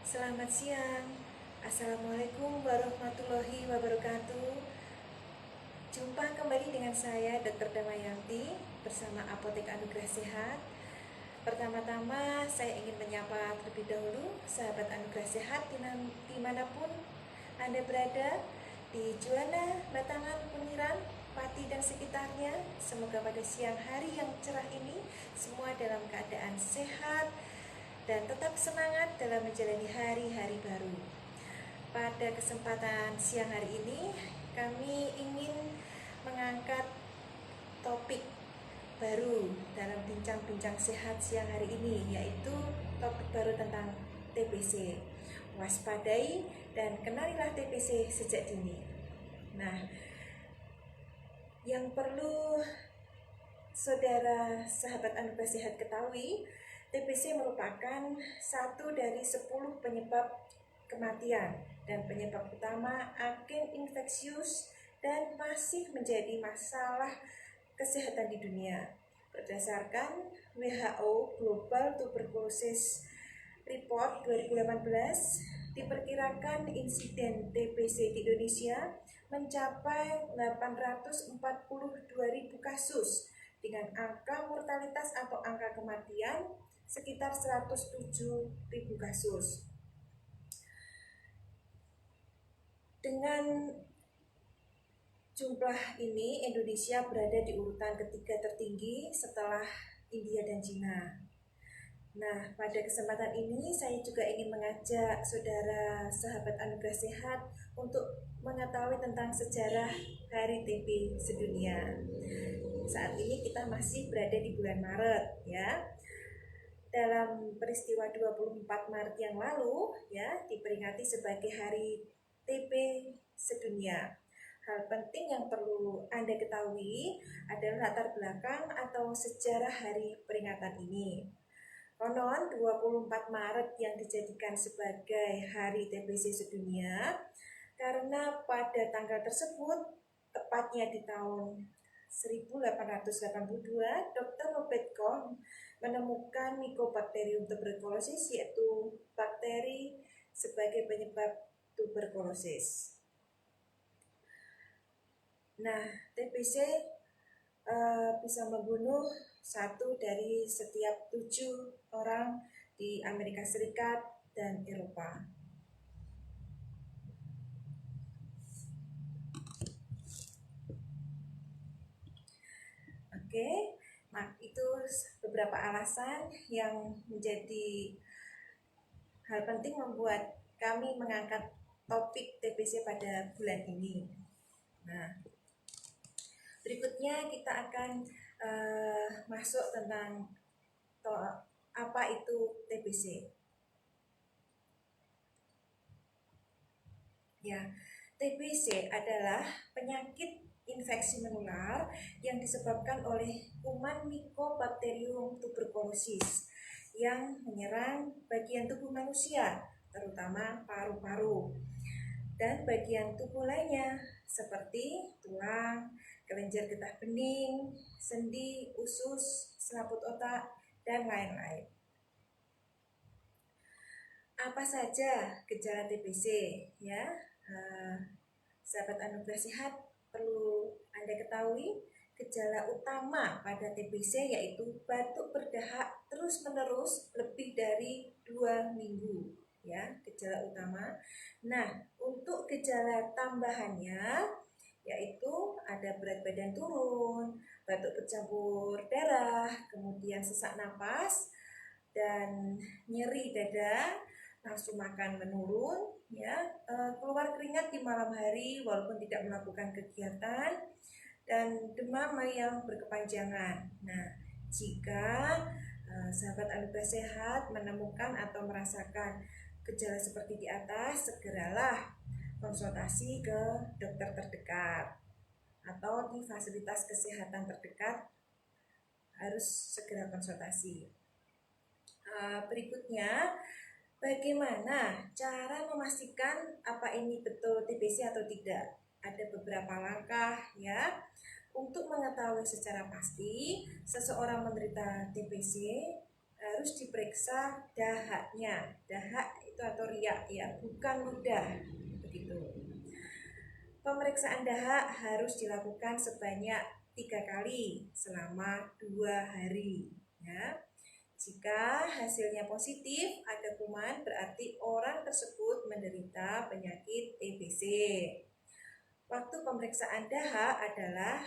Selamat siang. Assalamualaikum warahmatullahi wabarakatuh. Jumpa kembali dengan saya Dr. Damayanti bersama Apotek Anugerah Sehat. Pertama-tama saya ingin menyapa terlebih dahulu sahabat Anugerah Sehat dimanapun Anda berada, di Juanda, Batangan, Kunirang, Pati dan sekitarnya. Semoga pada siang hari yang cerah ini semua dalam keadaan sehat dan tetap semangat dalam menjalani hari-hari baru. Pada kesempatan siang hari ini, kami ingin mengangkat topik baru dalam bincang-bincang sehat siang hari ini, yaitu topik baru tentang TBC. Waspadai dan kenalilah TBC sejak dini. Nah, yang perlu saudara sahabat Anugerah Sehat ketahui, TBC merupakan satu dari 10 penyebab kematian dan penyebab utama agen infeksius dan masih menjadi masalah kesehatan di dunia. Berdasarkan WHO Global Tuberculosis Report 2018, diperkirakan insiden TBC di Indonesia mencapai 842.000 kasus dengan angka mortalitas atau angka kematian sekitar 107.000 kasus. Dengan jumlah ini, Indonesia berada di urutan ketiga tertinggi setelah India dan Cina. Nah, pada kesempatan ini saya juga ingin mengajak saudara sahabat Anugerah Sehat untuk mengetahui tentang sejarah Hari TB sedunia. Saat ini kita masih berada di bulan Maret, ya. Dalam peristiwa 24 Maret yang lalu, ya, diperingati sebagai Hari TB sedunia. Hal penting yang perlu Anda ketahui adalah latar belakang atau sejarah hari peringatan ini. Konon 24 Maret yang dijadikan sebagai Hari TBC sedunia karena pada tanggal tersebut, tepatnya di tahun 1882, Dr. Robert Koch menemukan Mycobacterium tuberculosis, yaitu bakteri sebagai penyebab tuberkulosis. Nah, TBC bisa membunuh 1 dari setiap 7 orang di Amerika Serikat dan Eropa. Oke, nah itu beberapa alasan yang menjadi hal penting membuat kami mengangkat topik TBC pada bulan ini. Nah, berikutnya kita akan masuk tentang apa itu TBC. Ya, TBC adalah penyakit infeksi menular yang disebabkan oleh kuman Mycobacterium tuberculosis yang menyerang bagian tubuh manusia, terutama paru-paru, dan bagian tubuh lainnya seperti tulang, kelenjar getah bening, sendi, usus, selaput otak, dan lain-lain. Apa saja gejala TBC, ya? Sahabat Anugerah Sehat, perlu Anda ketahui gejala utama pada TBC yaitu batuk berdahak terus-menerus lebih dari 2 minggu, ya, gejala utama. Nah, untuk gejala tambahannya yaitu ada berat badan turun, batuk bercampur darah, kemudian sesak napas dan nyeri dada, nafsu makan menurun, ya, keluar keringat di malam hari walaupun tidak melakukan kegiatan, dan demam yang berkepanjangan. Nah, jika sahabat Anugerah Sehat menemukan atau merasakan gejala seperti di atas, segeralah konsultasi ke dokter terdekat atau di fasilitas kesehatan terdekat, harus segera konsultasi. Berikutnya, bagaimana cara memastikan apa ini betul TBC atau tidak? Ada beberapa langkah, ya. Untuk mengetahui secara pasti seseorang menderita TBC, harus diperiksa dahaknya. Dahak itu atau riak ya, bukan ludah. Begitu. Pemeriksaan dahak harus dilakukan sebanyak 3 kali selama 2 hari ya. Jika hasilnya positif, ada kuman, berarti orang tersebut menderita penyakit TBC. Waktu pemeriksaan dahak adalah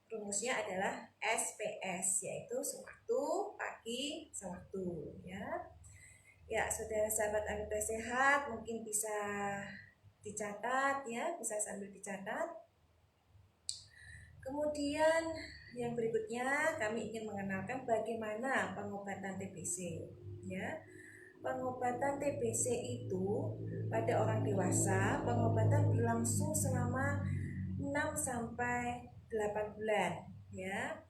rumusnya adalah SPS, yaitu sewaktu, pagi, sewaktu ya. Ya, saudara sahabat Anugerah Sehat, mungkin bisa dicatat ya, bisa sambil dicatat. Kemudian yang berikutnya kami ingin mengenalkan bagaimana pengobatan TBC ya. Pengobatan TBC itu pada orang dewasa pengobatan berlangsung selama 6 sampai 8 bulan ya.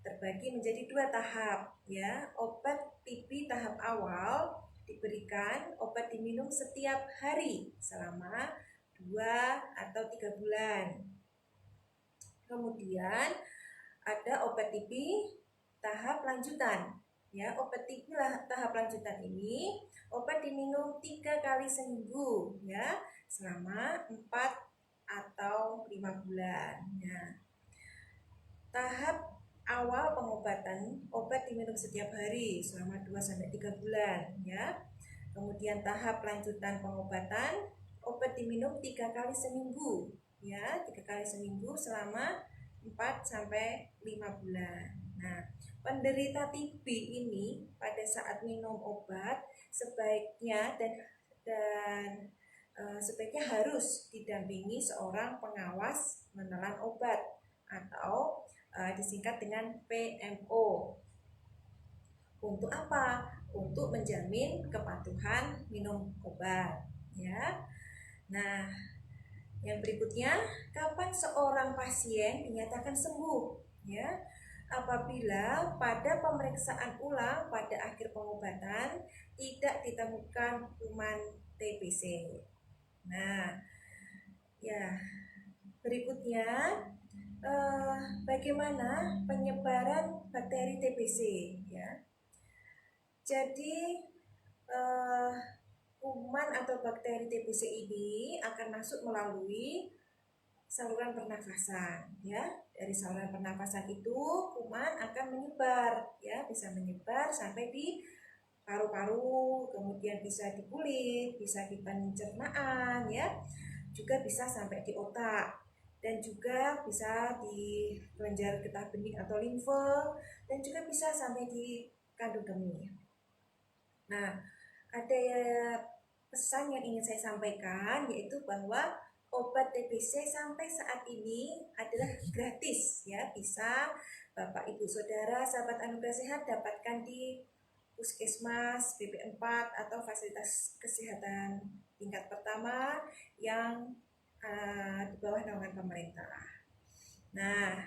Terbagi menjadi 2 tahap ya. Obat TB tahap awal diberikan, obat diminum setiap hari selama 2 atau 3 bulan. Kemudian ada obat TB tahap lanjutan ya. Obat TB tahap lanjutan ini obat diminum 3 kali seminggu ya selama 4 atau 5 bulan. Nah, tahap awal pengobatan obat diminum setiap hari selama 2 sampai 3 bulan ya. Kemudian tahap lanjutan pengobatan obat diminum 3 kali seminggu ya, 3 kali seminggu selama 4 sampai 5 bulan. Nah, penderita TB ini pada saat minum obat sebaiknya sebaiknya harus didampingi seorang pengawas menelan obat atau disingkat dengan PMO. Untuk apa? Untuk menjamin kepatuhan minum obat ya. Nah, yang berikutnya, kapan seorang pasien dinyatakan sembuh ya? Apabila pada pemeriksaan ulang pada akhir pengobatan tidak ditemukan kuman TBC. Nah, ya, berikutnya bagaimana penyebaran bakteri TBC ya. Jadi kuman atau bakteri TBC ini akan masuk melalui saluran pernafasan ya. Dari saluran pernafasan itu kuman akan menyebar ya, bisa menyebar sampai di paru-paru, kemudian bisa di kulit, bisa di pencernaan ya. Juga bisa sampai di otak dan juga bisa di kelenjar getah bening atau limfe dan juga bisa sampai di kandung kemih. Nah, ada pesan yang ingin saya sampaikan yaitu bahwa obat TBC sampai saat ini adalah gratis ya, bisa Bapak Ibu Saudara sahabat Anugerah Sehat dapatkan di puskesmas, BP4 atau fasilitas kesehatan tingkat pertama yang di bawah naungan pemerintah. Nah,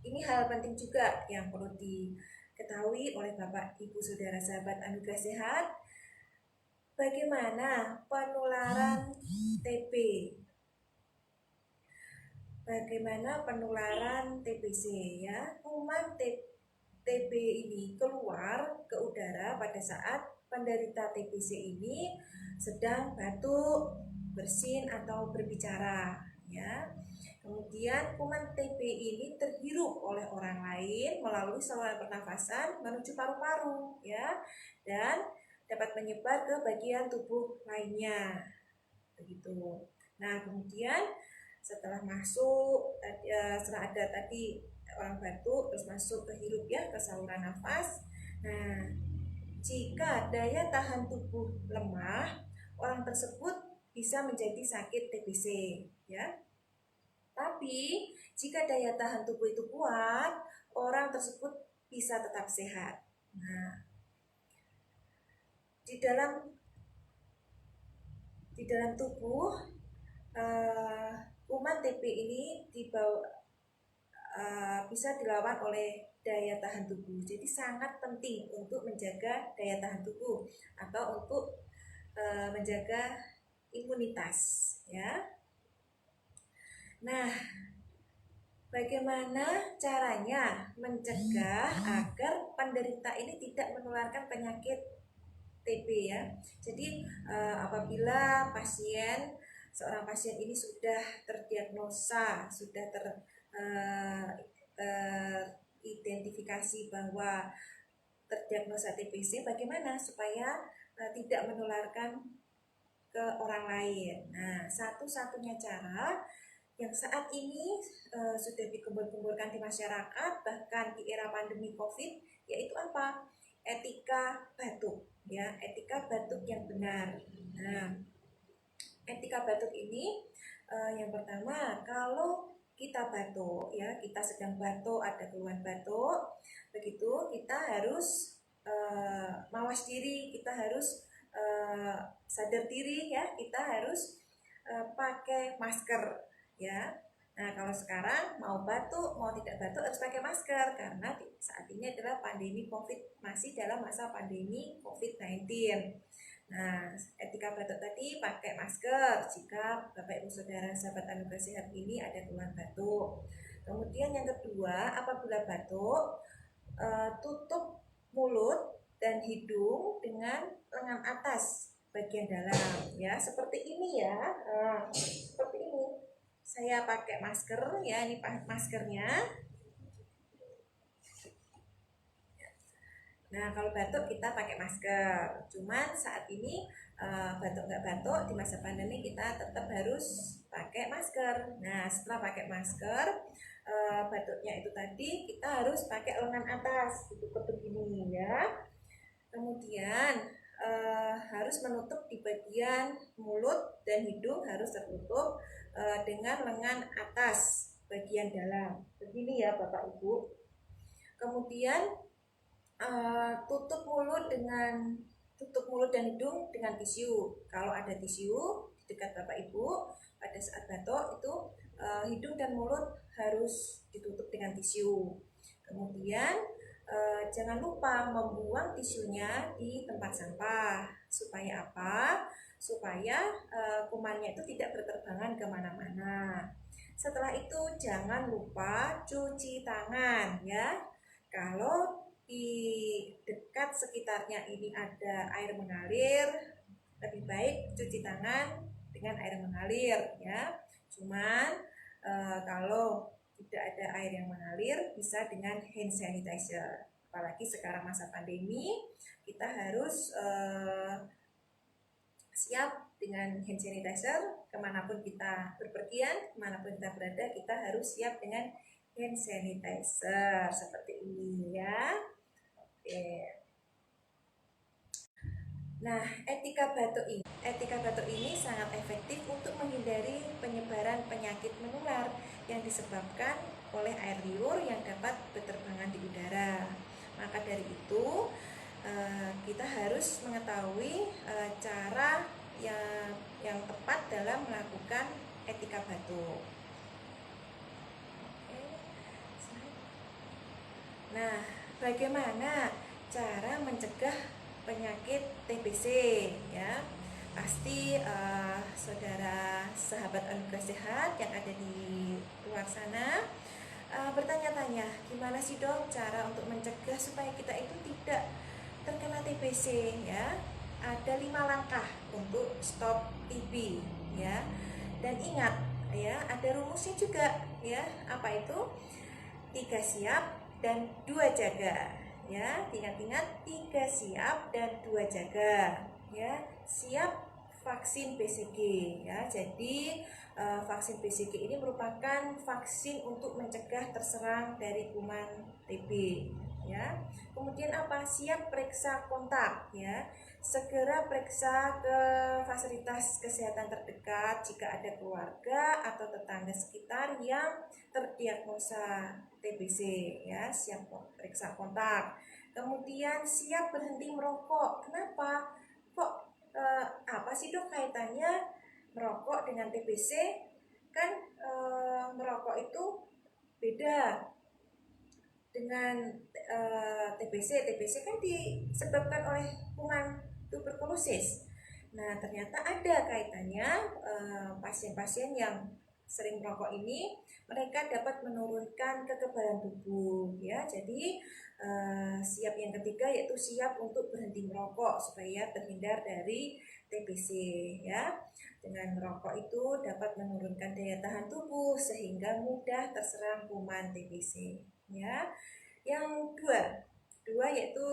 ini hal penting juga yang perlu diketahui oleh Bapak Ibu Saudara sahabat Anugerah Sehat. Bagaimana penularan TB? Bagaimana penularan TBC ya? Kuman TB ini keluar ke udara pada saat penderita TBC ini sedang batuk, bersin atau berbicara ya. Kemudian kuman TB ini terhirup oleh orang lain melalui saluran pernafasan menuju paru-paru ya, dan dapat menyebar ke bagian tubuh lainnya begitu. Nah, kemudian setelah ada tadi orang batuk terus masuk ke hirup ya, ke saluran nafas. Nah, jika daya tahan tubuh lemah, orang tersebut bisa menjadi sakit TBC ya. Tapi jika daya tahan tubuh itu kuat, orang tersebut bisa tetap sehat. Nah, di dalam tubuh kuman TB ini bisa dilawan oleh daya tahan tubuh. Jadi sangat penting untuk menjaga daya tahan tubuh atau untuk menjaga imunitas ya. Nah, bagaimana caranya mencegah agar penderita ini tidak menularkan penyakit TB ya. Jadi apabila seorang pasien ini sudah terdiagnosa, sudah teridentifikasi bahwa terdiagnosa TBC, bagaimana supaya tidak menularkan ke orang lain. Nah, satu-satunya cara yang saat ini sudah dikembur-kemburkan di masyarakat, bahkan di era pandemi COVID, yaitu apa? Etika batuk, ya, etika batuk yang benar. Nah, etika batuk ini yang pertama, kalau kita batuk, ya, kita sedang batuk, ada keluhan batuk, begitu kita harus mawas diri, kita harus sadar diri, ya, kita harus pakai masker, ya. Nah, kalau sekarang mau batuk, mau tidak batuk harus pakai masker karena saat ini adalah pandemi COVID, masih dalam masa pandemi COVID-19. Nah, etika batuk tadi pakai masker jika Bapak Ibu Saudara sahabat anugerah sehat ini ada keluhan batuk. Kemudian yang kedua, apabila batuk, tutup mulut dan hidung dengan lengan atas bagian dalam, ya, seperti ini ya. Seperti ini. Saya pakai masker, ya, ini maskernya. Nah, kalau batuk kita pakai masker. Cuman saat ini batuk nggak batuk di masa pandemi kita tetap harus pakai masker. Nah, setelah pakai masker, batuknya itu tadi kita harus pakai lengan atas, ditutup begini ya. Kemudian harus menutup di bagian mulut dan hidung harus tertutup dengan lengan atas bagian dalam. Begini ya Bapak Ibu. Kemudian tutup mulut dan hidung dengan tisu. Kalau ada tisu di dekat Bapak Ibu pada saat batuk itu hidung dan mulut harus ditutup dengan tisu. Kemudian jangan lupa membuang tisunya di tempat sampah. Supaya apa? Supaya kumannya itu tidak berterbangan kemana-mana. Setelah itu jangan lupa cuci tangan ya. Kalau di dekat sekitarnya ini ada air mengalir, lebih baik cuci tangan dengan air mengalir ya. Cuman kalau tidak ada air yang mengalir, bisa dengan hand sanitizer. Apalagi sekarang masa pandemi, kita harus siap dengan hand sanitizer. Kemanapun kita berpergian, kemanapun kita berada, kita harus siap dengan hand sanitizer seperti ini ya. Oke. Nah, etika batuk ini sangat efektif untuk menghindari penyebaran penyakit menular yang disebabkan oleh air liur yang dapat berterbangan di udara. Maka dari itu kita harus mengetahui cara yang tepat dalam melakukan etika batuk. Nah, bagaimana cara mencegah penyakit TBC ya? Pasti saudara sahabat anugerah sehat yang ada di luar sana bertanya-tanya, gimana sih dok cara untuk mencegah supaya kita itu tidak terkena TBC ya? Ada 5 langkah untuk stop TB ya. Dan ingat ya, ada rumusnya juga ya. Apa itu? 3 siap dan 2 jaga ya. Ingat-ingat, 3 siap dan 2 jaga ya. Siap vaksin BCG ya. Jadi vaksin BCG ini merupakan vaksin untuk mencegah terserang dari kuman TB ya. Kemudian apa? Siap periksa kontak ya. Segera periksa ke fasilitas kesehatan terdekat jika ada keluarga atau tetangga sekitar yang terdiagnosa TBC ya. Siap periksa kontak. Kemudian siap berhenti merokok. Kenapa? Kok apa sih dok kaitannya merokok dengan TBC? Kan merokok itu beda dengan TBC. TBC kan disebabkan oleh kuman tuberkulosis. Nah, ternyata ada kaitannya pasien-pasien yang sering merokok ini, mereka dapat menurunkan kekebalan tubuh ya. Jadi siap yang ketiga yaitu siap untuk berhenti merokok supaya terhindar dari TBC ya. Dengan merokok itu dapat menurunkan daya tahan tubuh sehingga mudah terserang kuman TBC ya. Yang dua yaitu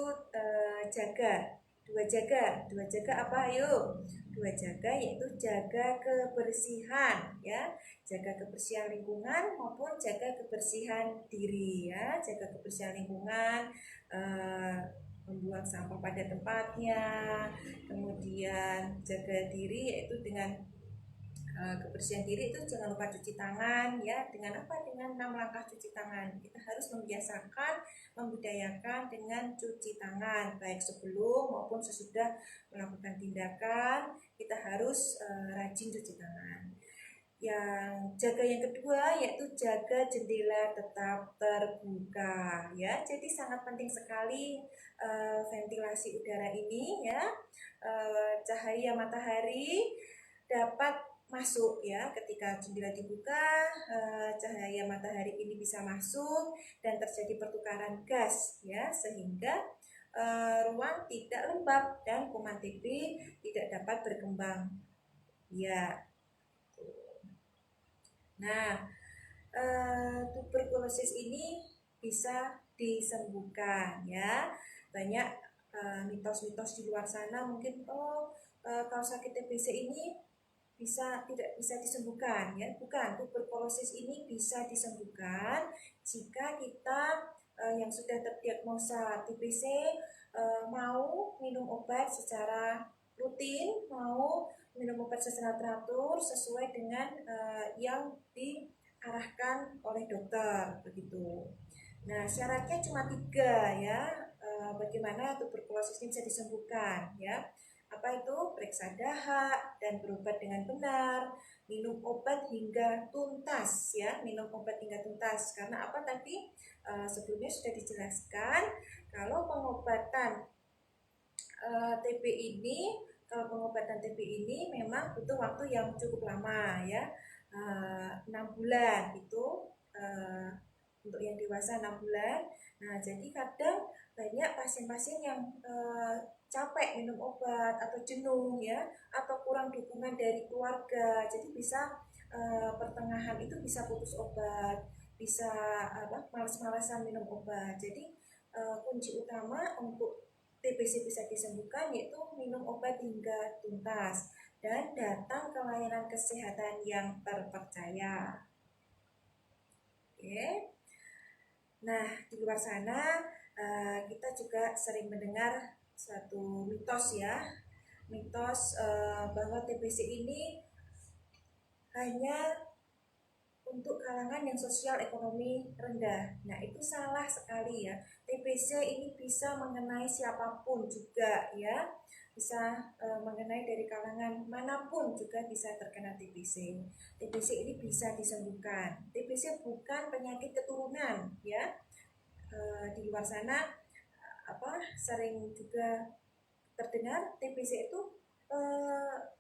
jaga. Dua jaga apa? Ayo. Dua jaga yaitu jaga kebersihan ya, jaga kebersihan lingkungan maupun jaga kebersihan diri ya. Jaga kebersihan lingkungan, membuang sampah pada tempatnya, kemudian jaga diri yaitu dengan kebersihan diri itu jangan lupa cuci tangan ya. Dengan apa? Dengan 6 langkah cuci tangan. Kita harus membiasakan, membudayakan dengan cuci tangan baik sebelum maupun sesudah melakukan tindakan. Kita harus rajin cuci tangan. Yang jaga yang kedua yaitu jaga jendela tetap terbuka ya. Jadi sangat penting sekali ventilasi udara ini ya. Cahaya matahari dapat masuk ya, ketika jendela dibuka, cahaya matahari ini bisa masuk dan terjadi pertukaran gas ya, sehingga ruang tidak lembab dan kuman TB tidak dapat berkembang ya. Nah, tuberkulosis ini bisa disembuhkan ya. Banyak mitos-mitos di luar sana mungkin kalau sakit TBC ini tidak bisa disembuhkan ya. Bukan, tuberkulosis ini bisa disembuhkan jika kita yang sudah terdiagnosa TBC mau minum obat secara rutin, mau minum obat secara teratur sesuai dengan yang diarahkan oleh dokter begitu. Nah, syaratnya cuma 3 ya. Bagaimana tuberkulosis ini bisa disembuhkan ya? Apa itu? Periksa dahak dan berobat dengan benar, minum obat hingga tuntas ya, minum obat hingga tuntas. Karena apa tadi? Sebelumnya sudah dijelaskan kalau pengobatan TB ini, memang butuh waktu yang cukup lama ya, 6 bulan itu untuk yang dewasa 6 bulan. Nah, jadi kadang banyak pasien-pasien yang capek minum obat atau jenuh ya, atau kurang dukungan dari keluarga. Jadi bisa pertengahan itu bisa putus obat, bisa malas-malasan minum obat. Jadi kunci utama untuk TBC bisa disembuhkan yaitu minum obat hingga tuntas dan datang ke layanan kesehatan yang terpercaya. Oke. Nah, di luar sana kita juga sering mendengar suatu mitos ya, mitos bahwa TBC ini hanya untuk kalangan yang sosial ekonomi rendah. Nah, itu salah sekali ya. TBC ini bisa mengenai siapapun juga ya, bisa mengenai dari kalangan manapun juga bisa terkena TBC. TBC ini bisa disembuhkan. TBC bukan penyakit keturunan ya. Di luar sana sering juga terdengar TBC itu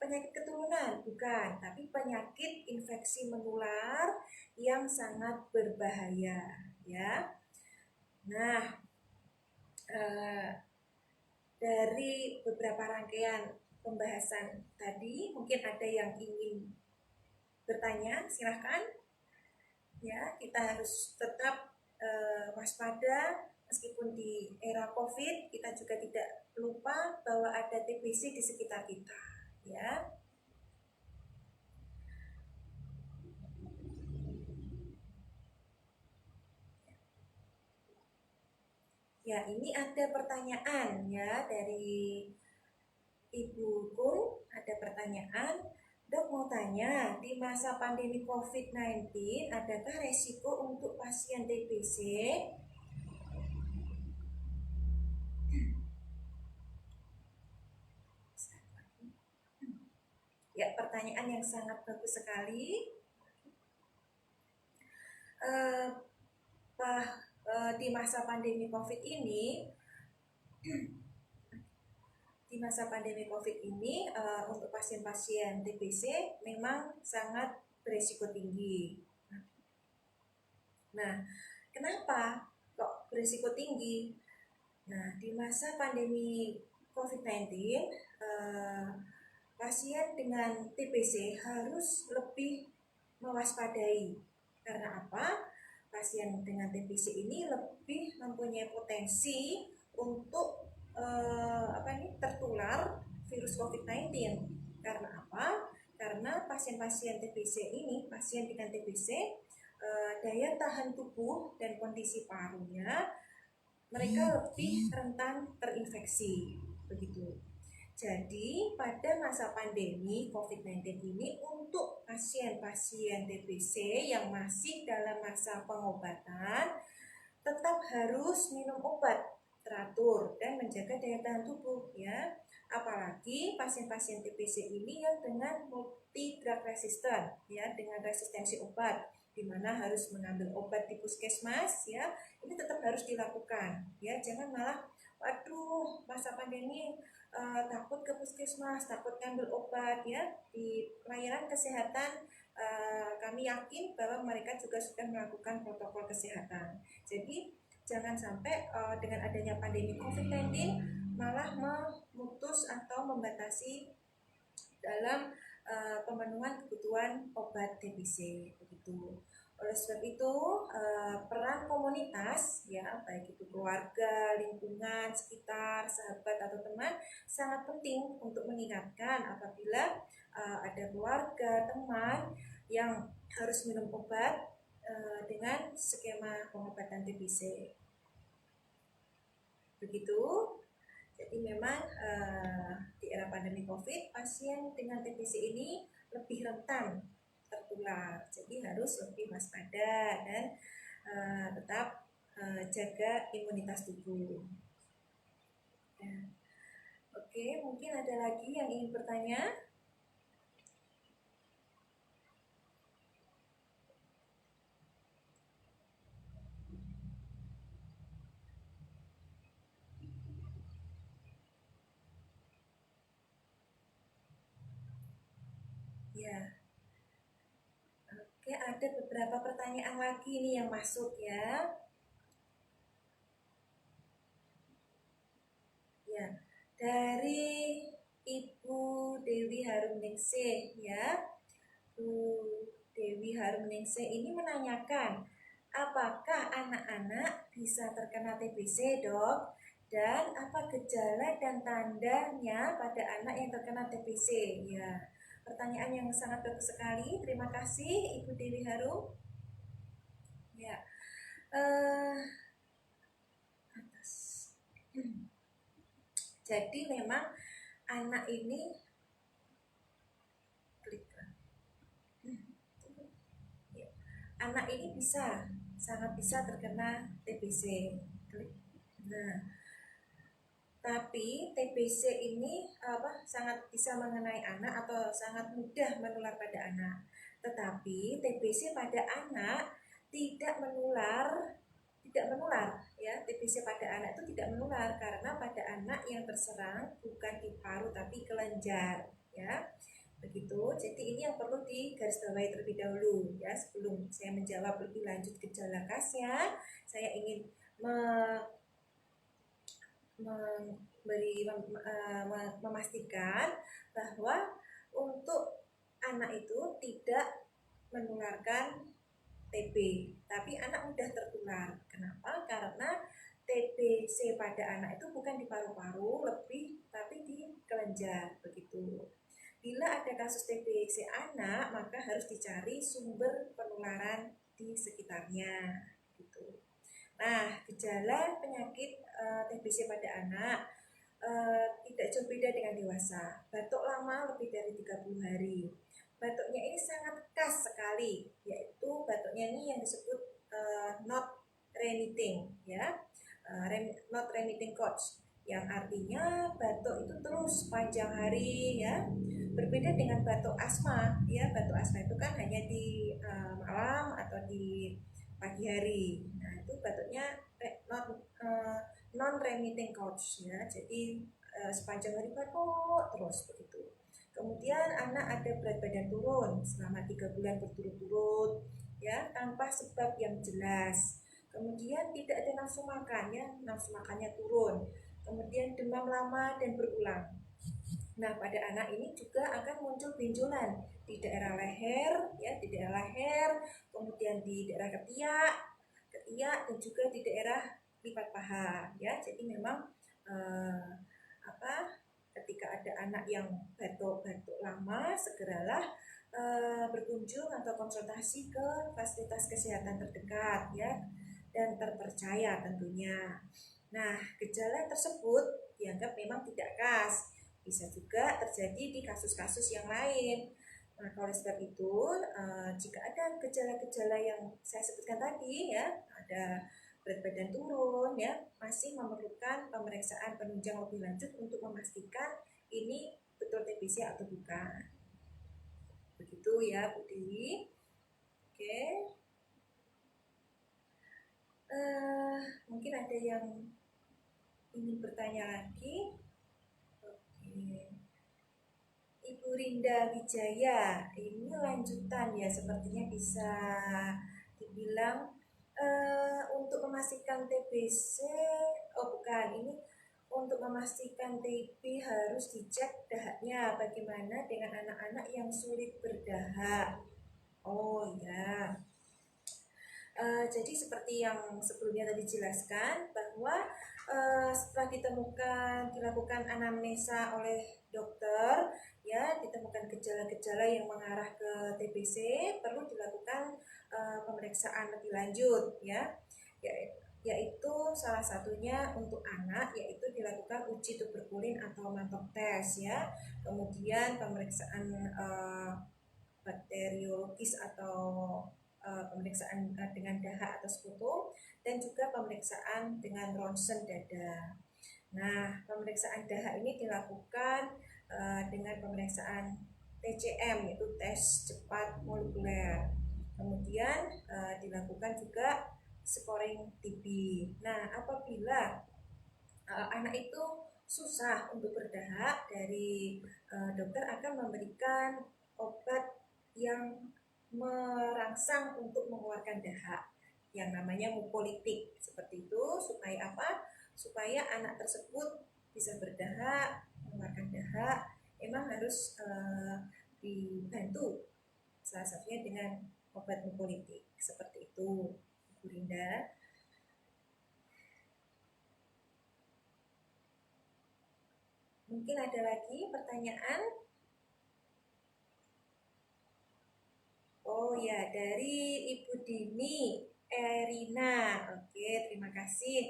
penyakit keturunan, bukan, tapi penyakit infeksi menular yang sangat berbahaya ya. Nah, dari beberapa rangkaian pembahasan tadi mungkin ada yang ingin bertanya, silahkan ya. Kita harus tetap waspada meskipun di era COVID. Kita juga tidak lupa bahwa ada TBC di sekitar kita ya. Ya, ini ada pertanyaan ya dari Ibu Kun, ada pertanyaan. Dok mau tanya, di masa pandemi COVID-19 adakah resiko untuk pasien TBC? Ya, pertanyaan yang sangat bagus sekali. Di masa pandemi COVID ini, untuk pasien-pasien TBC memang sangat berisiko tinggi. Nah, kenapa kok berisiko tinggi? Nah, di masa pandemi COVID-19, pasien dengan TBC harus lebih mewaspadai. Karena apa? Pasien dengan TBC ini lebih mempunyai potensi untuk tertular virus COVID-19. Karena apa? Karena pasien-pasien TBC ini, pasien dengan TBC, daya tahan tubuh dan kondisi parunya mereka lebih rentan terinfeksi, begitu. Jadi pada masa pandemi COVID-19 ini untuk pasien-pasien TBC yang masih dalam masa pengobatan tetap harus minum obat teratur dan menjaga daya tahan tubuh ya. Apalagi pasien-pasien TBC ini yang dengan multi drug resistant ya, dengan resistensi obat, di mana harus mengambil obat di puskesmas ya. Ini tetap harus dilakukan ya, jangan malah waduh masa pandemi takut ke puskesmas, takut ngambil obat ya. Di layanan kesehatan kami yakin bahwa mereka juga sudah melakukan protokol kesehatan. Jadi jangan sampai dengan adanya pandemi COVID-19 malah memutus atau membatasi dalam pemenuhan kebutuhan obat TBC begitu. Oleh sebab itu peran komunitas ya, baik itu keluarga, lingkungan sekitar, sahabat atau teman sangat penting untuk mengingatkan apabila ada keluarga, teman yang harus minum obat dengan skema pengobatan TBC. Begitu. Jadi memang di era pandemi COVID, pasien dengan TBC ini lebih rentan tertular. Jadi harus lebih waspada dan tetap jaga imunitas tubuh. Ya. Oke, mungkin ada lagi yang ingin bertanya? Ya. Oke, ada beberapa pertanyaan lagi nih yang masuk ya. Ya, dari Ibu Dewi Harumningsih ya. Bu Dewi Harumningsih ini menanyakan, apakah anak-anak bisa terkena TBC, Dok? Dan apa gejala dan tandanya pada anak yang terkena TBC? Ya, pertanyaan yang sangat bagus sekali. Terima kasih Ibu Dewi Harum. Ya, jadi memang anak ini sangat bisa terkena TBC. Nah, tapi TBC ini sangat bisa mengenai anak atau sangat mudah menular pada anak. Tetapi TBC pada anak tidak menular ya. TBC pada anak itu tidak menular karena pada anak yang terserang bukan di paru tapi kelenjar ya. Begitu. Jadi ini yang perlu digarisbawahi terlebih dahulu ya. Sebelum saya menjawab lebih lanjut gejala khasnya, saya ingin memastikan bahwa untuk anak itu tidak menularkan TB, tapi anak mudah tertular. Kenapa? Karena TBC pada anak itu bukan di paru-paru lebih, tapi di kelenjar begitu. Bila ada kasus TBC anak, maka harus dicari sumber penularan di sekitarnya gitu. Nah, gejala penyakit TBC pada anak tidak jauh beda dengan dewasa. Batuk lama lebih dari 30 hari. Batuknya ini sangat khas sekali, yaitu batuknya ini yang disebut not remitting ya. Not remitting cough, yang artinya batuk itu terus panjang hari ya. Berbeda dengan batuk asma ya. Batuk asma itu kan hanya di malam atau di pagi hari. Nah, itu batuknya non remitting cough ya. Jadi sepanjang hari batuk terus begitu. Kemudian anak ada berat badan turun selama 3 bulan berturut-turut, ya, tanpa sebab yang jelas. Kemudian tidak ada nafsu makan, ya, nafsu makannya turun. Kemudian demam lama dan berulang. Nah, pada anak ini juga akan muncul benjolan di daerah leher, ya, di daerah leher, kemudian di daerah ketiak dan juga di daerah lipat paha, ya. Jadi memang ketika ada anak yang batuk-batuk lama, segeralah berkunjung atau konsultasi ke fasilitas kesehatan terdekat, ya, dan terpercaya tentunya. Nah, gejala tersebut dianggap memang tidak khas, bisa juga terjadi di kasus-kasus yang lain. Nah, oleh sebab itu, jika ada gejala-gejala yang saya sebutkan tadi, ya, ada berat badan turun, ya, masih memerlukan pemeriksaan penunjang lebih lanjut untuk memastikan ini betul TBC atau bukan. Begitu ya, Bu Dewi. Oke. Mungkin ada yang ingin bertanya lagi. Oke. Ibu Rinda Wijaya, ini lanjutan ya, sepertinya bisa dibilang untuk memastikan TBC, oh bukan, ini untuk memastikan TB harus dicek dahaknya. Bagaimana dengan anak-anak yang sulit berdahak? Oh ya. Jadi seperti yang sebelumnya tadi dijelaskan bahwa setelah dilakukan anamnesa oleh dokter, ya, ditemukan gejala-gejala yang mengarah ke TBC, perlu dilakukan pemeriksaan lebih lanjut, ya, yaitu salah satunya untuk anak, yaitu dilakukan uji tuberkulin atau mantok tes, ya, kemudian pemeriksaan bakteriologis atau pemeriksaan dengan dahak atau sekutum, dan juga pemeriksaan dengan ronsen dada. Nah, pemeriksaan dahak ini dilakukan dengan pemeriksaan TCM, yaitu tes cepat molekuler. Kemudian dilakukan juga scoring TB. Nah, apabila anak itu susah untuk berdahak, dari dokter akan memberikan obat yang merangsang untuk mengeluarkan dahak yang namanya mukolytik. Seperti itu, supaya apa? Supaya anak tersebut bisa berdahak, mengeluarkan dahak. Memang harus dibantu salah satunya dengan obat mukolytik. Seperti itu, Bu Rinda. Mungkin ada lagi pertanyaan? Oh ya, dari Ibu Dini Erina. Oke, terima kasih.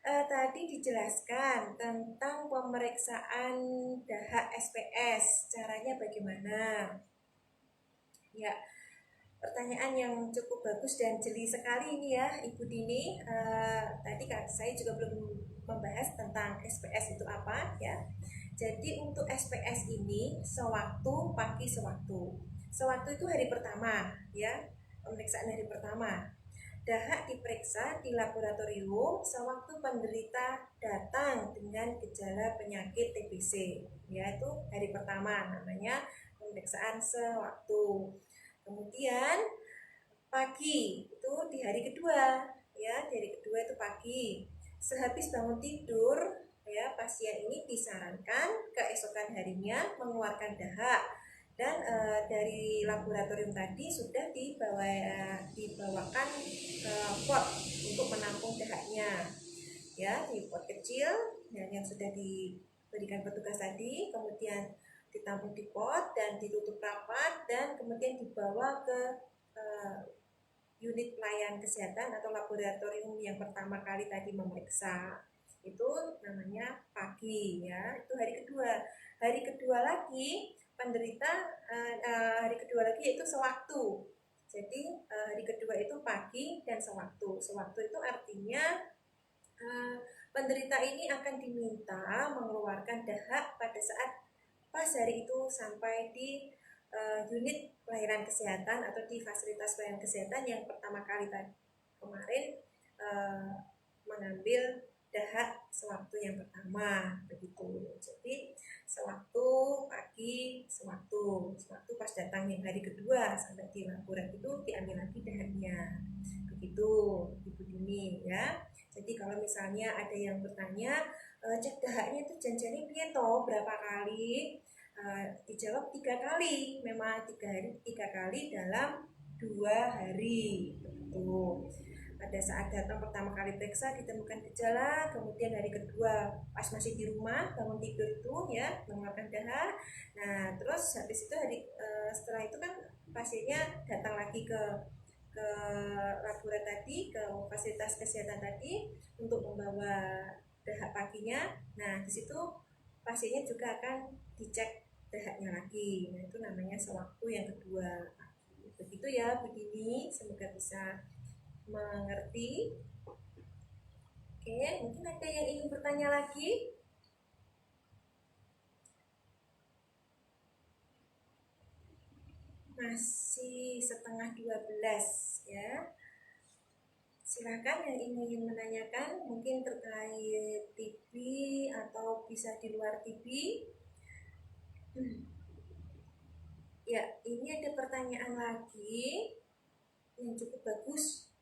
Tadi dijelaskan tentang pemeriksaan dahak SPS. Caranya bagaimana? Ya, pertanyaan yang cukup bagus dan jeli sekali ini ya, Ibu Dini. Tadi saya juga belum membahas tentang SPS itu apa, ya. Jadi untuk SPS ini sewaktu pagi sewaktu. Sewaktu itu hari pertama, ya, pemeriksaan hari pertama. Dahak diperiksa di laboratorium sewaktu penderita datang dengan gejala penyakit TBC, yaitu hari pertama, namanya pemeriksaan sewaktu. Kemudian pagi itu di hari kedua, ya, di hari kedua itu pagi. Sehabis bangun tidur, ya, pasien ini disarankan keesokan harinya mengeluarkan dahak, dan dari laboratorium tadi sudah dibawakan pot untuk menampung dahaknya, ya, di pot kecil yang sudah diberikan petugas tadi, kemudian ditampung di pot dan ditutup rapat, dan kemudian dibawa ke unit pelayanan kesehatan atau laboratorium yang pertama kali tadi memeriksa. Itu namanya pagi, ya, itu hari kedua. Hari kedua lagi penderita hari kedua lagi yaitu sewaktu. Jadi hari kedua itu pagi dan sewaktu. Sewaktu itu artinya penderita ini akan diminta mengeluarkan dahak pada saat pas hari itu sampai di unit pelayanan kesehatan atau di fasilitas pelayanan kesehatan yang pertama kali kemarin mengambil dahak sewaktu yang pertama, begitu. Jadi sewaktu pagi, sewaktu datang yang hari kedua sampai di laborat itu diambil lagi dahaknya. Begitu Ibu Dini ya. Jadi kalau misalnya ada yang bertanya, cek dahaknya itu janjane piye toh, berapa kali? Dijawab 3 kali. Memang 3 kali dalam 2 hari. Begitu. Pada saat datang pertama kali periksa ditemukan gejala, kemudian hari kedua pas masih di rumah bangun tidur itu ya mengeluarkan dahak. Nah terus habis itu setelah itu kan pasiennya datang lagi ke laboratorium tadi, ke fasilitas kesehatan tadi untuk membawa dahak paginya. Nah di situ pasiennya juga akan dicek dahaknya lagi. Nah itu namanya sewaktu yang kedua. Begitu ya begini, semoga bisa mengerti. Oke, mungkin ada yang ingin bertanya lagi? Masih setengah 12 ya. Silakan yang ingin menanyakan, mungkin terkait TB atau bisa di luar TB. Ya, ini ada pertanyaan lagi yang cukup bagus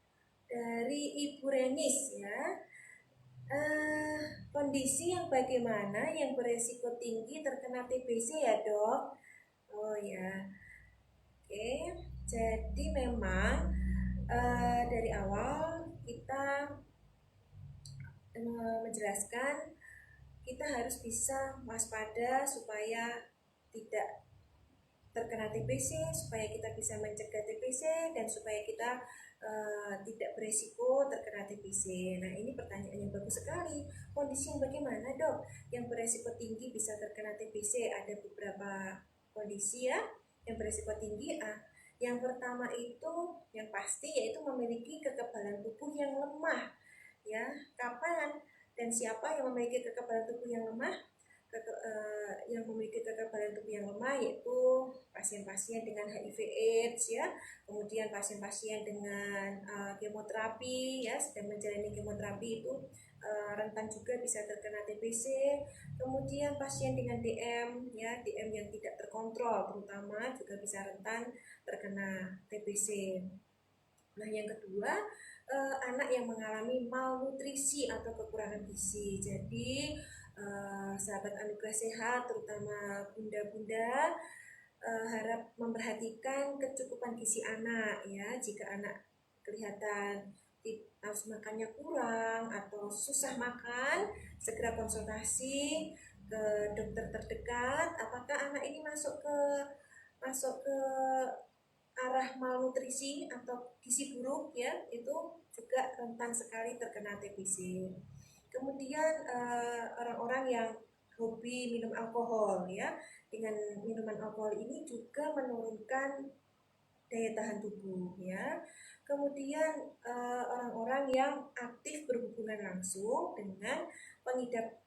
dari Ibu Renis ya. Kondisi yang bagaimana yang beresiko tinggi terkena TBC ya dok? Oh ya, oke. Jadi memang dari awal kita menjelaskan kita harus bisa waspada supaya tidak terkena TBC, supaya kita bisa mencegah TBC, dan supaya kita tidak beresiko terkena TBC. Nah ini pertanyaan yang bagus sekali. Kondisi yang bagaimana dok yang beresiko tinggi bisa terkena TBC? Ada beberapa kondisi ya yang beresiko tinggi. Yang pertama itu yang pasti yaitu memiliki kekebalan tubuh yang lemah. Ya, kapan dan siapa yang memiliki kekebalan tubuh yang lemah? Yang memiliki kekebalan tubuh yang lemah yaitu pasien-pasien dengan HIV/AIDS ya, kemudian pasien-pasien dengan kemoterapi ya, sedang menjalani kemoterapi itu rentan juga bisa terkena TBC. Kemudian pasien dengan DM ya, DM yang tidak terkontrol terutama juga bisa rentan terkena TBC. Nah yang kedua, anak yang mengalami malnutrisi atau kekurangan gizi. Jadi sahabat Anugerah Sehat terutama bunda-bunda harap memperhatikan kecukupan gizi anak ya. Jika anak kelihatan nafsu makannya kurang atau susah makan, segera konsultasi ke dokter terdekat. Apakah anak ini masuk ke arah malnutrisi atau gizi buruk ya, itu juga rentan sekali terkena TBC. Kemudian orang-orang yang hobi minum alkohol ya, dengan minuman alkohol ini juga menurunkan daya tahan tubuh ya. Kemudian orang-orang yang aktif berhubungan langsung dengan pengidap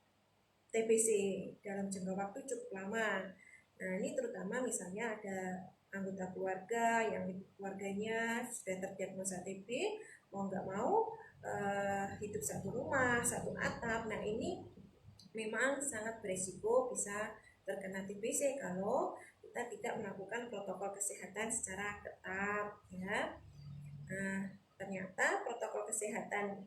TBC dalam jangka waktu cukup lama. Nah ini terutama misalnya ada anggota keluarga yang keluarganya sudah terdiagnosa TB, mau nggak mau hidup satu rumah, satu atap. Nah ini memang sangat beresiko bisa terkena TBC kalau kita tidak melakukan protokol kesehatan secara ketat ya. Nah, ternyata protokol kesehatan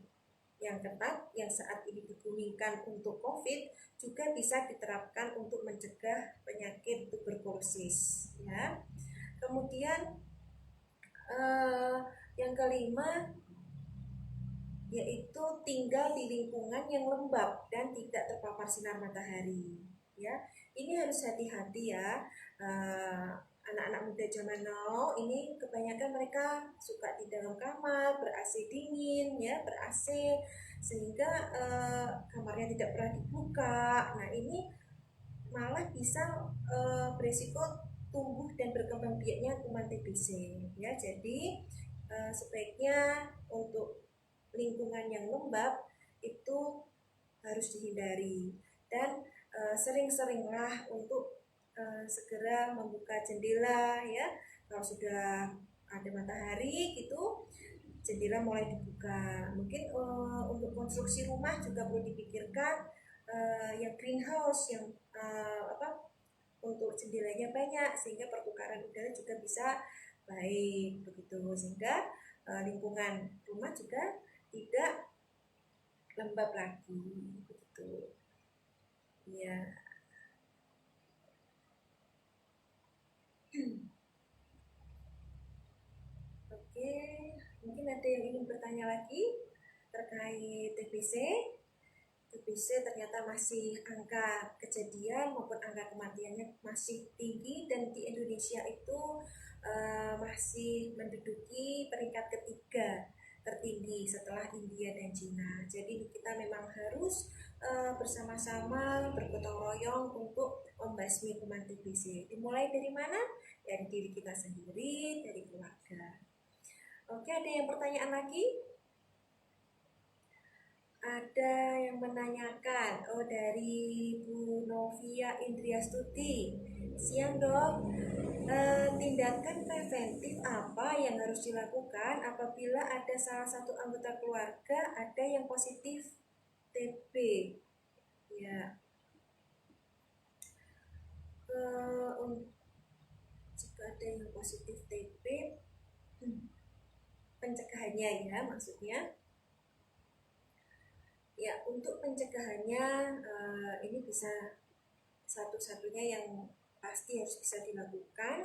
yang ketat yang saat ini dibumikan untuk COVID juga bisa diterapkan untuk mencegah penyakit tuberkulosis ya. Kemudian yang kelima yaitu tinggal di lingkungan yang lembab dan tidak terpapar sinar matahari ya. Ini harus hati-hati ya. Anak-anak muda zaman now ini kebanyakan mereka suka di dalam kamar ber-AC dingin ya, ber-AC sehingga kamarnya tidak pernah dibuka. Nah ini malah bisa beresiko tumbuh dan berkembang biaknya kuman TBC ya. Jadi sebaiknya untuk lingkungan yang lembab itu harus dihindari dan sering-seringlah untuk segera membuka jendela ya. Kalau sudah ada matahari gitu, jendela mulai dibuka. Mungkin untuk konstruksi rumah juga perlu dipikirkan yang greenhouse yang untuk jendelanya banyak sehingga pertukaran udara juga bisa baik begitu, sehingga lingkungan rumah juga tidak lembab lagi begitu. Ya. Oke, mungkin ada yang ingin bertanya lagi terkait TBC. TBC ternyata masih angka kejadian maupun angka kematiannya masih tinggi, dan di Indonesia itu masih menduduki peringkat ketiga tertinggi setelah India dan Cina. Jadi kita memang harus bersama-sama bergotong royong untuk membasmi kuman TBC. Dimulai dari mana? Dari diri kita sendiri, dari keluarga. Oke, ada yang pertanyaan lagi? Ada yang menanyakan, oh dari Bu Novia Indriastuti. Siang dok, tindakan preventif apa yang harus dilakukan apabila ada salah satu anggota keluarga ada yang positif TB? Ya, jika ada yang positif TB, pencegahannya ya maksudnya. Ya, untuk pencegahannya ini bisa satu-satunya yang pasti harus bisa dilakukan,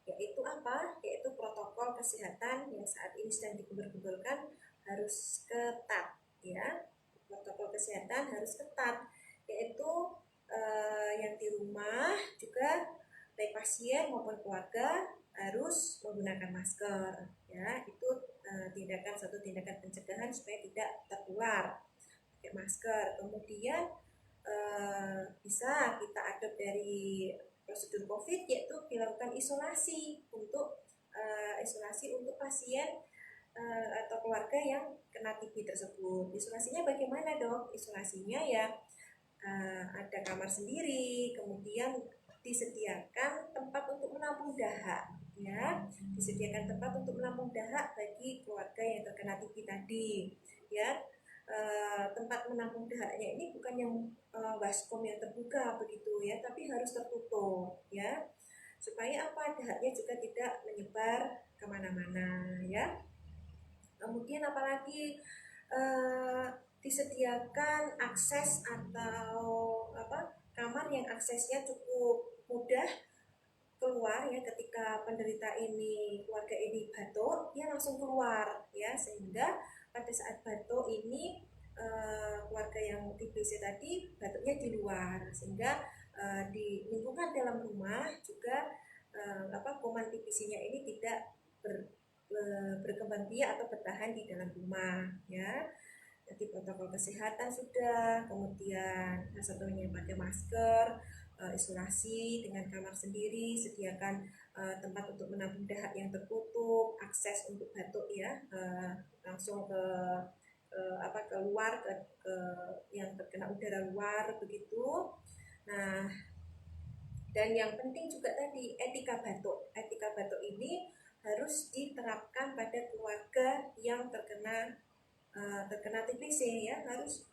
yaitu apa? Yaitu protokol kesehatan yang saat ini sedang digembar-gemborkan harus ketat ya. Protokol kesehatan harus ketat, yaitu yang di rumah juga baik pasien maupun keluarga harus menggunakan masker ya. Itu satu tindakan pencegahan supaya tidak tertular, pakai masker. Kemudian bisa kita adopt dari prosedur COVID, yaitu dilakukan isolasi untuk pasien atau keluarga yang kena TB tersebut. Isolasinya bagaimana dok? Isolasinya ya ada kamar sendiri, kemudian disediakan tempat untuk menampung dahak ya, disediakan tempat untuk menampung dahak bagi keluarga yang terkena TB tadi ya. Tempat menampung dahaknya ini bukan yang baskom yang terbuka begitu ya, tapi harus tertutup ya, supaya apa, dahaknya juga tidak menyebar kemana-mana ya. Kemudian apalagi disediakan akses atau kamar yang aksesnya cukup mudah keluar ya, ketika penderita ini, keluarga ini batuk, dia langsung keluar ya, sehingga pada saat batuk ini keluarga yang TBC tadi batuknya di luar, sehingga di lingkungan dalam rumah juga kuman TBC-nya ini tidak berkembang biak atau bertahan di dalam rumah ya. Jadi protokol kesehatan sudah, kemudian satunya pakai masker, isolasi dengan kamar sendiri, sediakan tempat untuk menampung dahak yang tertutup, akses untuk batuk ya, langsung keluar ke yang terkena udara luar begitu. Nah, dan yang penting juga tadi etika batuk. Etika batuk ini harus diterapkan pada keluarga yang terkena TBC ya. Harus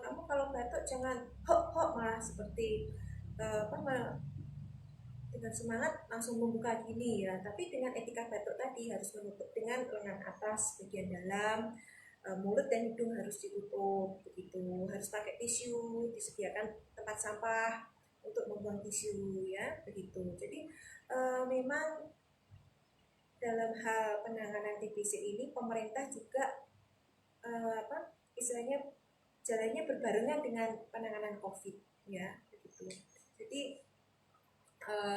kamu kalau batuk jangan hok malah seperti dengan semangat langsung membuka gini ya, tapi dengan etika batuk tadi harus menutup dengan lengan atas bagian dalam, mulut dan hidung harus ditutup begitu, harus pakai tisu, disediakan tempat sampah untuk membuang tisu ya begitu. Jadi memang dalam hal penanganan TBC ini pemerintah juga istilahnya jalannya berbarengan dengan penanganan COVID ya begitu. Jadi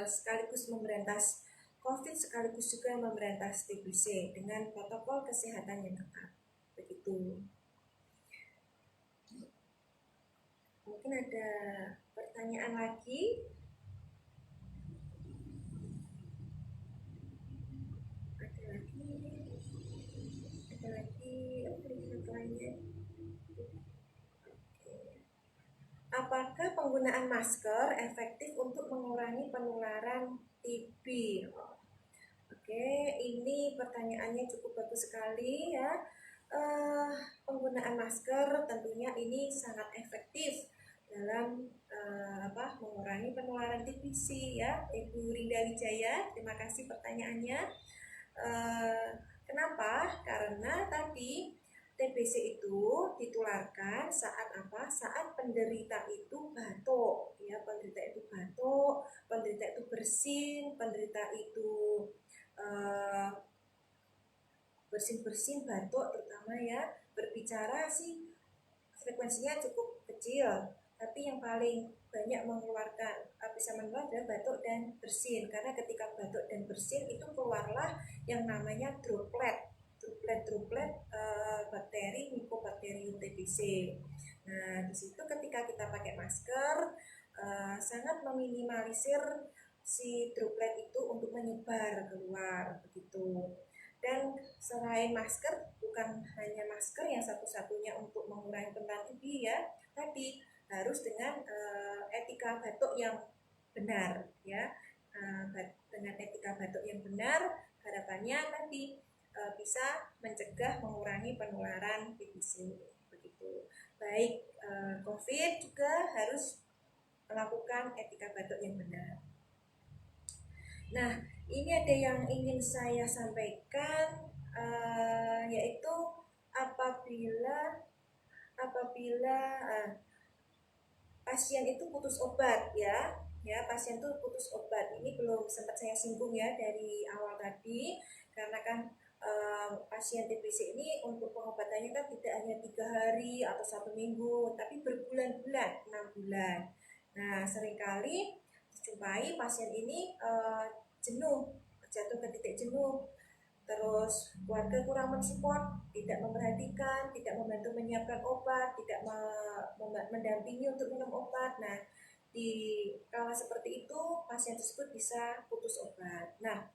sekaligus memberantas COVID, sekaligus juga memberantas TBC dengan protokol kesehatan yang ketat begitu. Mungkin ada pertanyaan lagi? Ada lagi apakah penggunaan masker efektif untuk mengurangi penularan TB? Oke, ini pertanyaannya cukup bagus sekali ya. Penggunaan masker tentunya ini sangat efektif dalam mengurangi penularan TBC ya, Ibu Rinda Wijaya. Terima kasih pertanyaannya. Kenapa? Karena tadi TBC itu ditularkan saat apa? Saat penderita itu batuk, ya, penderita itu batuk, penderita itu bersin, penderita itu bersin-bersin, batuk terutama ya. Berbicara sih frekuensinya cukup kecil, tapi yang paling banyak mengeluarkan bisa menular adalah batuk dan bersin, karena ketika batuk dan bersin itu keluarlah yang namanya droplet bakteri Mycobacterium TBC. Nah, di situ ketika kita pakai masker sangat meminimalisir si droplet itu untuk menyebar keluar begitu. Dan selain masker, bukan hanya masker yang satu-satunya untuk mengurangi penularan TB ya, tadi harus dengan etika batuk yang benar ya. Dengan etika batuk yang benar, harapannya tadi bisa mencegah mengurangi penularan TBC begitu. Baik COVID juga harus melakukan etika batuk yang benar. Nah, ini ada yang ingin saya sampaikan, yaitu apabila pasien itu putus obat ya, pasien itu putus obat. Ini belum sempat saya singgung ya dari awal tadi, karena kan pasien TBC ini untuk pengobatannya kan tidak hanya 3 hari atau 1 minggu, tapi berbulan-bulan, 6 bulan. Nah, seringkali dijumpai pasien ini jenuh, jatuh ke titik jenuh, terus keluarga kurang mensupport, tidak memperhatikan, tidak membantu menyiapkan obat, tidak mendampingi untuk minum obat. Nah, di kala seperti itu pasien tersebut bisa putus obat. Nah,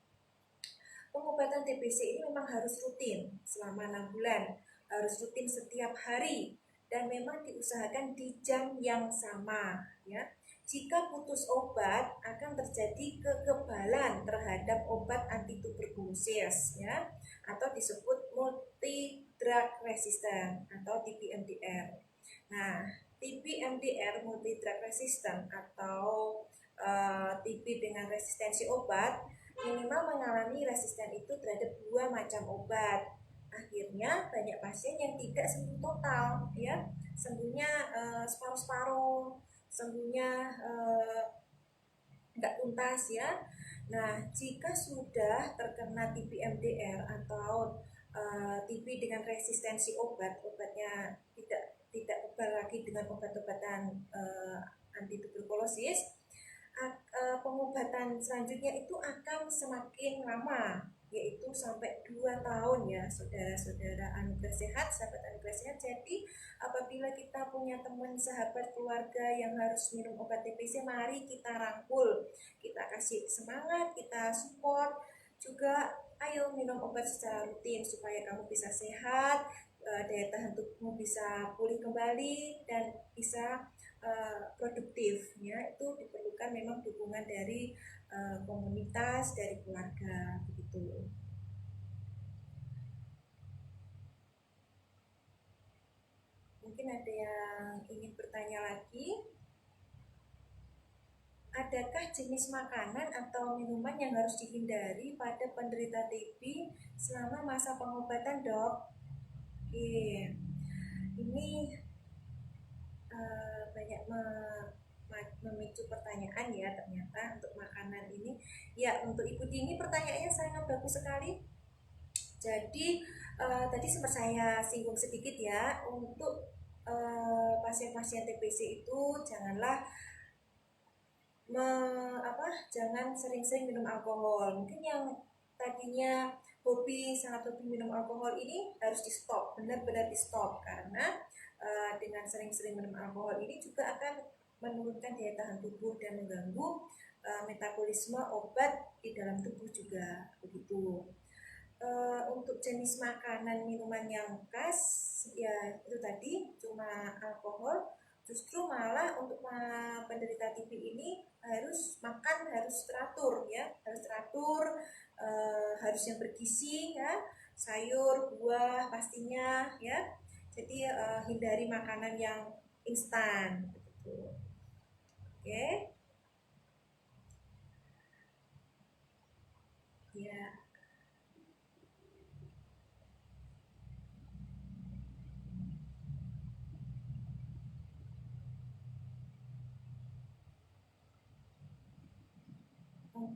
pengobatan TBC ini memang harus rutin selama 6 bulan, harus rutin setiap hari, dan memang diusahakan di jam yang sama ya. Jika putus obat akan terjadi kekebalan terhadap obat antituberkulosis ya, atau disebut multi drug resistant atau TB-MDR. Nah, TB-MDR multi drug resistant atau TB dengan resistensi obat minimal mengalami resisten itu terhadap 2 macam obat. Akhirnya banyak pasien yang tidak sembuh total ya, sembuhnya separuh-separuh, sembuhnya enggak tuntas ya. Nah, jika sudah terkena TB-MDR atau TB dengan resistensi obatnya tidak kebal lagi dengan obat-obatan antituberkulosis, pengobatan selanjutnya itu akan semakin lama, yaitu sampai 2 tahun ya, saudara-saudara Anugerah Sehat, sahabat Anugerah Sehat. Jadi apabila kita punya teman, sahabat, keluarga yang harus minum obat TBC, mari kita rangkul, kita kasih semangat, kita support juga. Ayo minum obat secara rutin supaya kamu bisa sehat, daya tahan tubuhmu bisa pulih kembali, dan bisa produktif ya. Itu diperlukan memang dukungan dari komunitas, dari keluarga begitu. Mungkin ada yang ingin bertanya lagi. Adakah jenis makanan atau minuman yang harus dihindari pada penderita TB selama masa pengobatan, dok? Ini banyak memicu pertanyaan ya ternyata untuk makanan ini. Ya, untuk Ibu Dini pertanyaannya sangat bagus sekali. Jadi tadi sempat saya singgung sedikit ya, untuk pasien-pasien TBC itu janganlah jangan sering-sering minum alkohol. Mungkin yang tadinya sangat hobi minum alkohol ini harus di stop, benar-benar di stop, karena dengan sering-sering minum alkohol ini juga akan menurunkan daya tahan tubuh dan mengganggu metabolisme obat di dalam tubuh juga begitu. Untuk jenis makanan minuman yang khas ya itu tadi cuma alkohol. Justru malah untuk penderita TB ini harus makan harus teratur ya, harus teratur, harus yang bergizi ya, sayur, buah pastinya ya. Jadi hindari makanan yang instan begitu. Oke.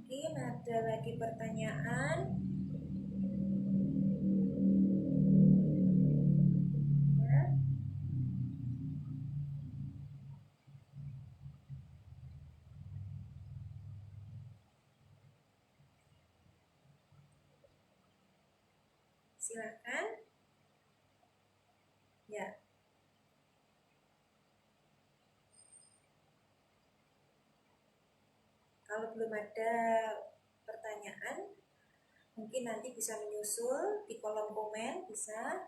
Mungkin ada lagi pertanyaan. Ya. Silakan. Ya. Kalau belum ada pertanyaan, mungkin nanti bisa menyusul di kolom komen, bisa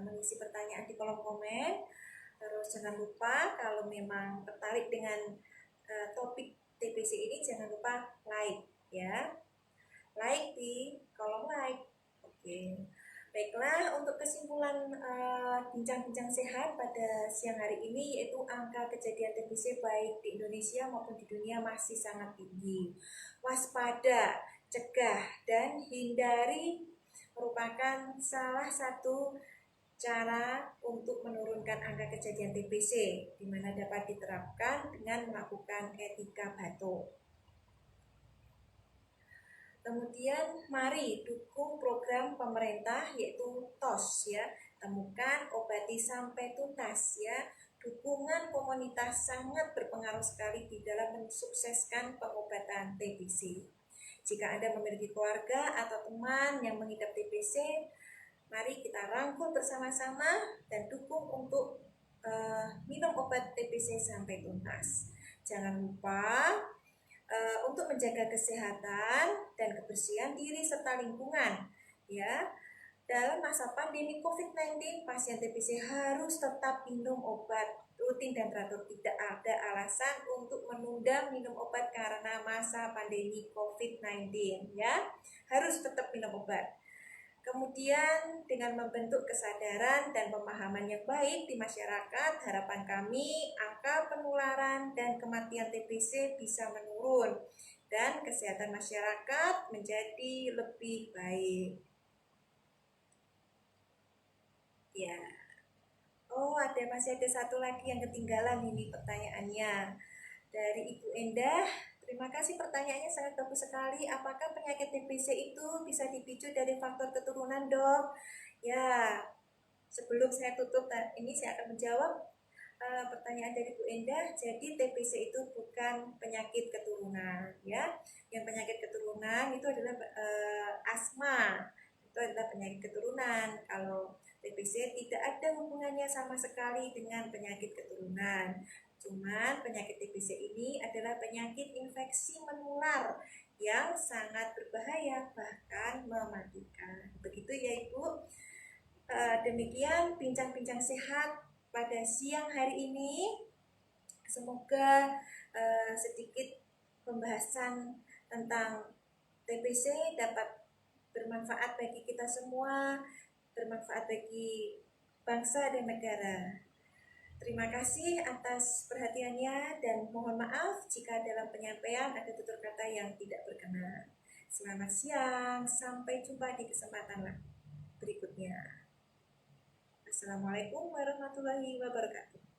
mengisi pertanyaan di kolom komen. Terus jangan lupa kalau memang tertarik dengan topik TBC ini, jangan lupa like ya, like di kolom like. Oke, baiklah, untuk kesimpulan bincang-bincang sehat pada siang hari ini, yaitu angka kejadian TBC baik di Indonesia maupun di dunia masih sangat tinggi. Waspada, cegah, dan hindari merupakan salah satu cara untuk menurunkan angka kejadian TBC, di mana dapat diterapkan dengan melakukan etika batuk. Kemudian mari dukung program pemerintah yaitu TOS ya, temukan, obati sampai tuntas ya. Dukungan komunitas sangat berpengaruh sekali di dalam mensukseskan pengobatan TBC. Jika Anda memiliki keluarga atau teman yang mengidap TBC, mari kita rangkul bersama-sama dan dukung untuk minum obat TBC sampai tuntas. Jangan lupa untuk menjaga kesehatan dan kebersihan diri serta lingkungan ya. Dalam masa pandemi COVID-19, pasien TBC harus tetap minum obat rutin dan teratur. Tidak ada alasan untuk menunda minum obat karena masa pandemi COVID-19 ya. Harus tetap minum obat. Kemudian dengan membentuk kesadaran dan pemahaman yang baik di masyarakat, harapan kami angka penularan dan kematian TBC bisa menurun dan kesehatan masyarakat menjadi lebih baik. Ya. Oh, masih ada satu lagi yang ketinggalan ini pertanyaannya dari Ibu Endah. Terima kasih, pertanyaannya sangat bagus sekali. Apakah penyakit TBC itu bisa dipicu dari faktor keturunan, Dok? Ya, sebelum saya tutup ini saya akan menjawab pertanyaan dari Bu Endah. Jadi TBC itu bukan penyakit keturunan ya. Yang penyakit keturunan itu adalah asma. Itu adalah penyakit keturunan. Kalau TBC tidak ada hubungannya sama sekali dengan penyakit keturunan. Cuman penyakit TBC ini adalah penyakit infeksi menular yang sangat berbahaya, bahkan mematikan. Begitu ya Ibu. Demikian bincang-bincang sehat pada siang hari ini. Semoga sedikit pembahasan tentang TBC dapat bermanfaat bagi kita semua, bermanfaat bagi bangsa dan negara. Terima kasih atas perhatiannya dan mohon maaf jika dalam penyampaian ada tutur kata yang tidak berkenan. Selamat siang, sampai jumpa di kesempatan berikutnya. Assalamualaikum warahmatullahi wabarakatuh.